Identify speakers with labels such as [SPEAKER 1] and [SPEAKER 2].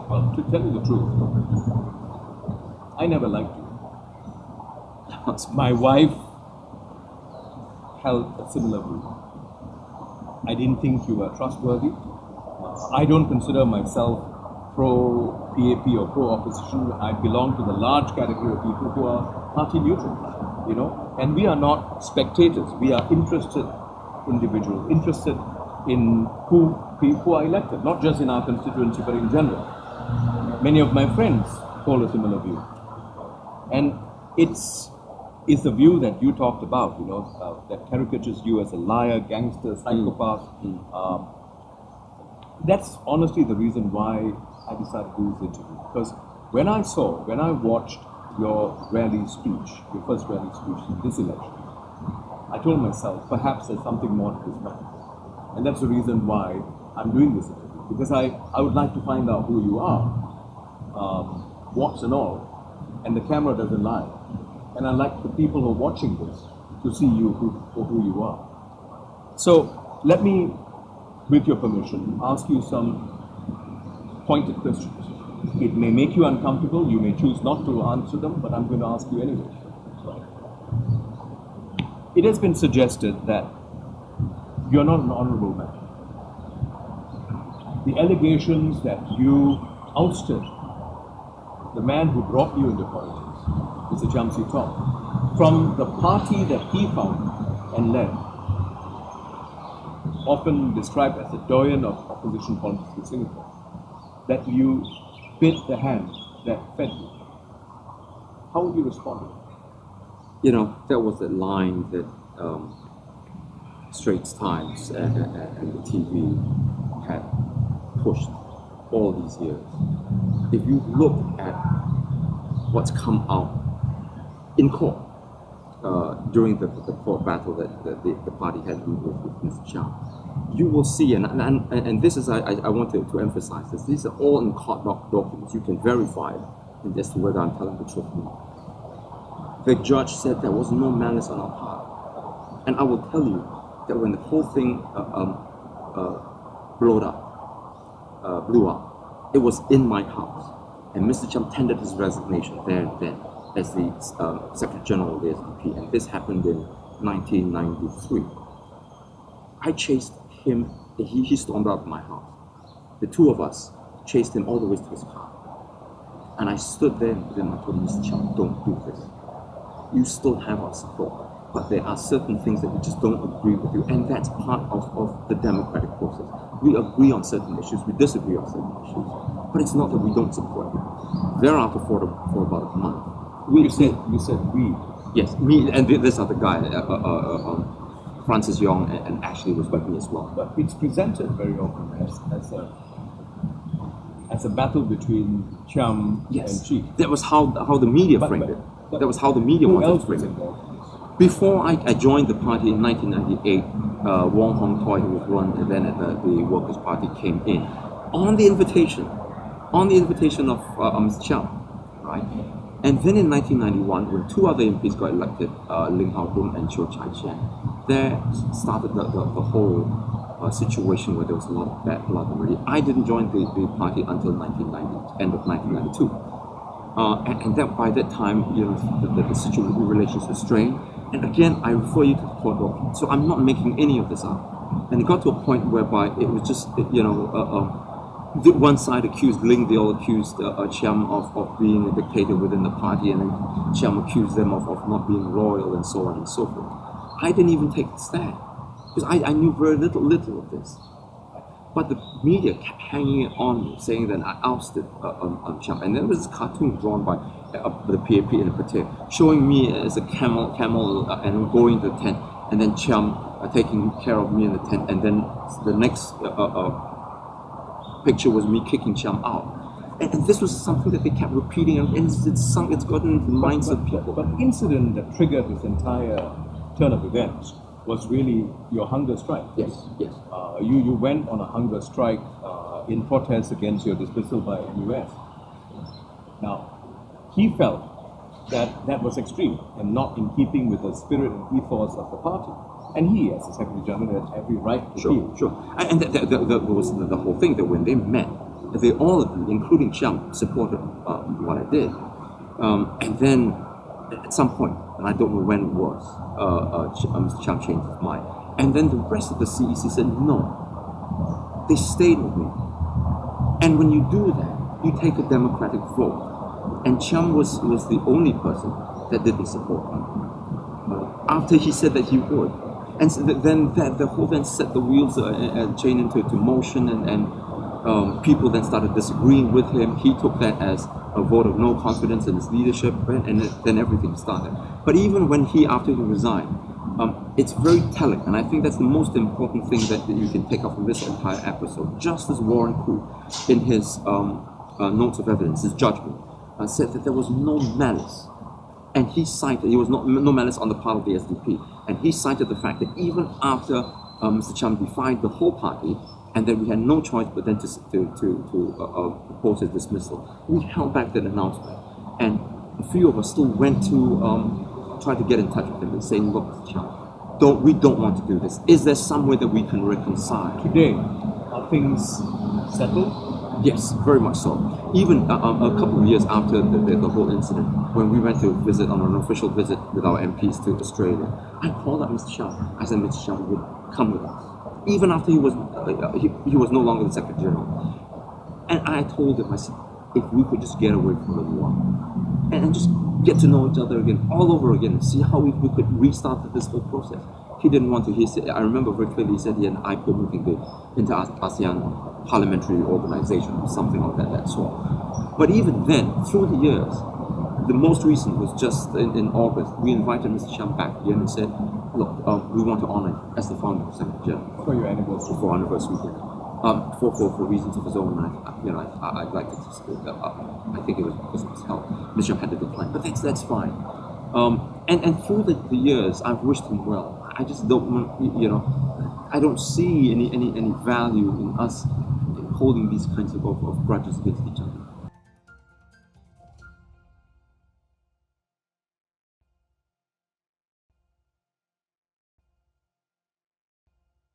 [SPEAKER 1] Well, to tell you the truth, I never liked you. My wife held a similar view. I didn't think you were trustworthy. I don't consider myself pro-PAP or pro-opposition. I belong to the large category of people who are party neutral, and we are not spectators. We are interested individuals, interested in who are elected, not just in our constituency, but in general. Many of my friends hold a similar view. And it's the view that you talked about, that caricatures you as a liar, gangster, psychopath. That's honestly the reason why I decided to do this interview. Because when I watched your first rally speech in this election, I told myself, perhaps there's something more to this man. And that's the reason why I'm doing this interview. Because I would like to find out who you are, warts and all, and the camera doesn't lie. And I'd like the people who are watching this to see you for who you are. So let me, with your permission, ask you some pointed questions. It may make you uncomfortable, you may choose not to answer them, but I'm going to ask you anyway. It has been suggested that you're not an honorable man. The allegations that you ousted the man who brought you into politics, Mr. Chiam Tong, from the party that he founded and led, often described as the doyen of opposition politics in Singapore, that you bit the hand that fed you. How would you respond to that?
[SPEAKER 2] That was a line that Straits Times and the TV had pushed all these years. If you look at what's come out in court during the court battle that the party had with Mr. Chiam, you will see, and this is, I want to emphasize this, these are all in court documents. You can verify it as to whether I'm telling the truth or not. The judge said there was no malice on our part. And I will tell you that when the whole thing blew up, it was in my house. And Mr. Chiam tendered his resignation there and then as the Secretary General of the SDP. And this happened in 1993. I chased him, he stormed out of my house. The two of us chased him all the way to his car. And I stood there and I told Mr. Chiam, don't do this. You still have our support, but there are certain things that we just don't agree with you, and that's part of the democratic process. We agree on certain issues, we disagree on certain issues, but it's not that we don't support you. Thereafter, for about a month,
[SPEAKER 1] you said we.
[SPEAKER 2] Yes, me and this other guy, Francis Young and Ashley was with me as well.
[SPEAKER 1] But it's presented very often as a battle between Chiam and Chee.
[SPEAKER 2] That was how the media framed it. That was how the media wanted to frame it. Before I joined the party in 1998, Wong Hong Toi, who was run then at the Workers' Party, came in on the invitation of Mr. Chiam, right? And then in 1991, when two other MPs got elected, Ling Hao Tung and Chiu Chai Chien, there started the whole situation where there was a lot of bad blood already. I didn't join the party until end of 1992. And that by that time, the situation, the relations were strained. And again, I refer you to the court document. So I'm not making any of this up. And it got to a point whereby it was just, the one side accused Ling, the other accused Chiam of being a dictator within the party, and then Chiam accused them of not being loyal and so on and so forth. I didn't even take a stand because I knew very little of this. But the media kept hanging it on me, saying that I ousted Chiam. And there was this cartoon drawn by the PAP in particular, showing me as a camel and going to the tent, and then Chiam taking care of me in the tent, and then the next picture was me kicking Chiam out. And this was something that they kept repeating, and it's gotten into the minds of people.
[SPEAKER 1] But the incident that triggered this entire turn of events was really your hunger strike.
[SPEAKER 2] Yes.
[SPEAKER 1] You went on a hunger strike in protest against your dismissal by US. Now, he felt that was extreme and not in keeping with the spirit and ethos of the party. And he, as the Secretary General, had every right to feel.
[SPEAKER 2] Sure. And that was the whole thing, that when they met, they all of them, including Chiam, supported what I did. And then at some point, and I don't know when it was, Mr. Chiam changed his mind. And then the rest of the CEC said no. They stayed with me. And when you do that, you take a democratic vote. And Chiam was the only person that didn't support me. After he said that he would. And so then the whole then set the wheels chain into motion, and people then started disagreeing with him. He took that as a vote of no confidence in his leadership, and then everything started. But even when after he resigned, it's very telling, and I think that's the most important thing that you can take up from this entire episode. Justice Warren Koo, in his notes of evidence, his judgment, said that there was no malice. And he cited, there was no malice on the part of the SDP. And he cited the fact that even after Mr. Chiam defied the whole party, and that we had no choice but then to propose his dismissal, we held back that announcement. And a few of us still went to try to get in touch with him and saying, look, Mr. Chiam, we don't want to do this. Is there some way that we can reconcile?
[SPEAKER 1] Today, are things settled?
[SPEAKER 2] Yes, very much so. Even a couple of years after the whole incident, when we went to visit on an official visit with our MPs to Australia, I called up Mr. Chiam. I said, Mr. Chiam would come with us. Even after he was no longer the Secretary General. And I told him, I said, if we could just get away from the war and just get to know each other again, all over again, and see how we could restart this whole process. He didn't want to. He said, I remember very clearly, he said he had an IPO moving into ASEAN Parliamentary Organization or something of that sort. But even then, through the years, the most recent was just in August, we invited Mr. Chiam back again and said, look, we want to honor him as the founder of Secretary General.
[SPEAKER 1] For your anniversary.
[SPEAKER 2] For anniversary. For reasons of his own, I'd like to dispute that. I think it was because of his health. Mr. Chiam had to decline, but that's fine. And through the years, I've wished him well. I just don't want, I don't see any value in us holding these kinds of grudges against each other.